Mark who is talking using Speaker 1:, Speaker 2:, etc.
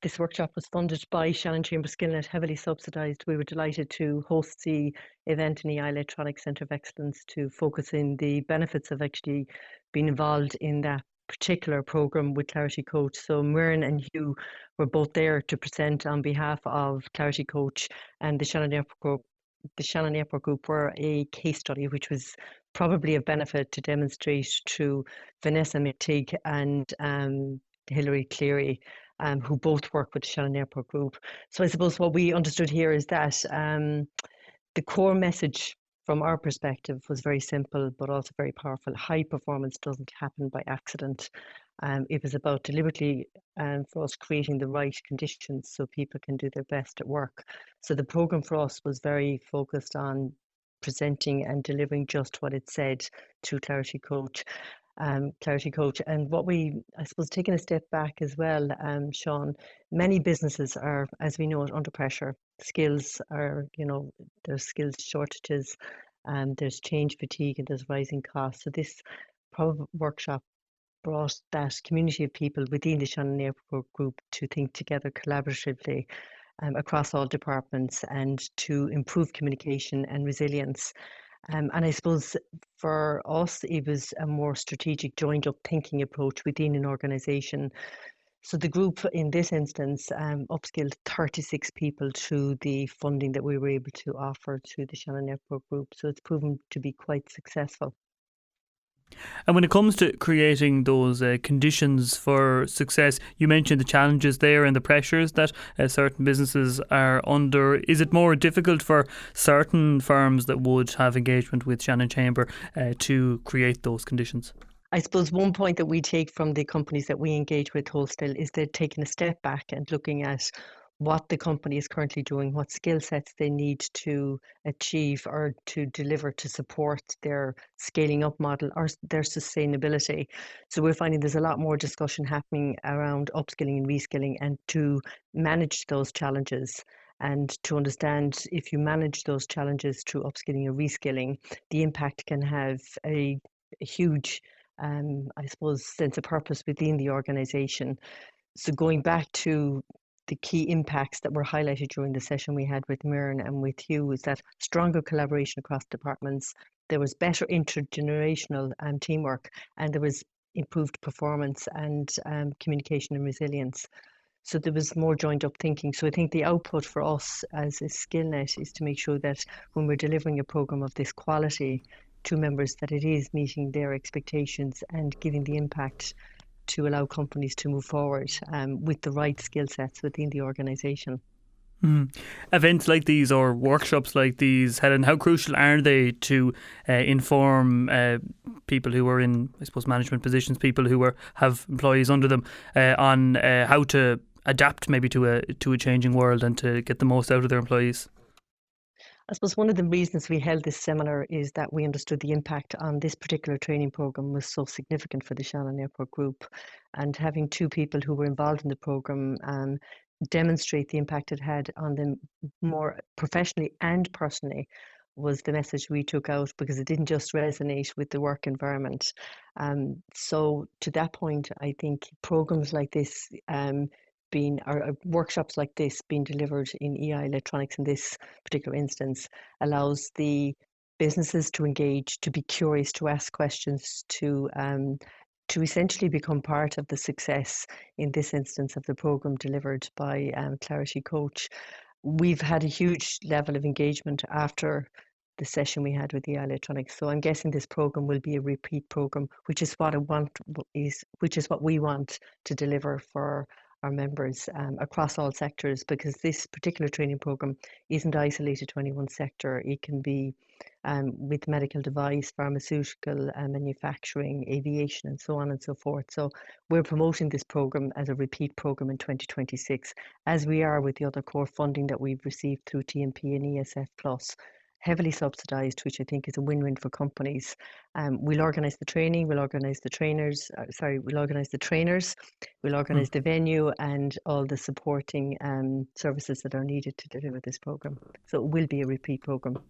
Speaker 1: This workshop was funded by Shannon Chamber Skillnet, heavily subsidised. We were delighted to host the event in the Electronic Centre of Excellence to focus in the benefits of actually being involved in that particular programme with Clarity Coach. So Muireann and Hugh were both there to present on behalf of Clarity Coach and the Shannon Airport Group. The Shannon Airport Group were a case study which was probably of benefit to demonstrate to Vanessa McTigg and Hilary Cleary, who both work with the Shannon Airport Group. So I suppose what we understood here is that the core message from our perspective was very simple, but also very powerful. High performance doesn't happen by accident. It was about deliberately for us creating the right conditions so people can do their best at work. So the program for us was very focused on presenting and delivering just what it said to Clarity Coach. And what I suppose, taking a step back as well, Sean, many businesses are, as we know it, under pressure. Skills are, there's skills shortages, there's change fatigue, and there's rising costs. So this workshop brought that community of people within the Shannon Airport Group to think together collaboratively across all departments and to improve communication and resilience. And I suppose for us, it was a more strategic, joined up thinking approach within an organisation. So the group in this instance upskilled 36 people through the funding that we were able to offer to the Shannon Airport Group. So it's proven to be quite successful.
Speaker 2: And when it comes to creating those conditions for success, you mentioned the challenges there and the pressures that certain businesses are under. Is it more difficult for certain firms that would have engagement with Shannon Chamber to create those conditions?
Speaker 1: I suppose one point that we take from the companies that we engage with wholesale is they're taking a step back and looking at what the company is currently doing, what skill sets they need to achieve or to deliver to support their scaling up model or their sustainability. So we're finding there's a lot more discussion happening around upskilling and reskilling and to manage those challenges. And to understand if you manage those challenges through upskilling or reskilling, the impact can have a huge, I suppose, sense of purpose within the organisation. So going back to the key impacts that were highlighted during the session we had with Muireann and with Hugh is that stronger collaboration across departments, there was better intergenerational teamwork, and there was improved performance and communication and resilience. So there was more joined up thinking. So I think the output for us as a SkillNet is to make sure that when we're delivering a programme of this quality to members, that it is meeting their expectations and giving the impact to allow companies to move forward with the right skill sets within the organisation.
Speaker 2: Events like these or workshops like these, Helen, how crucial are they to inform people who are in, I suppose, management positions, people who have employees under them, on how to adapt maybe to a changing world and to get the most out of their employees?
Speaker 1: I suppose one of the reasons we held this seminar is that we understood the impact on this particular training programme was so significant for the Shannon Airport Group, and having two people who were involved in the programme demonstrate the impact it had on them more professionally and personally was the message we took out, because it didn't just resonate with the work environment. So to that point, I think programmes like this or workshops like this being delivered in EI Electronics in this particular instance allows the businesses to engage, to be curious, to ask questions, to essentially become part of the success in this instance of the programme delivered by Clarity Coach. We've had a huge level of engagement after the session we had with the Electronics. So I'm guessing this program will be a repeat program, which is what we want to deliver for our members across all sectors, because this particular training program isn't isolated to any one sector. It can be with medical device, pharmaceutical, manufacturing, aviation, and so on and so forth. So we're promoting this program as a repeat program in 2026, as we are with the other core funding that we've received through TMP and ESF Plus, heavily subsidised, which I think is a win-win for companies. We'll organise the training, we'll organise the trainers, we'll organise the venue and all the supporting services that are needed to deliver this programme. So it will be a repeat programme.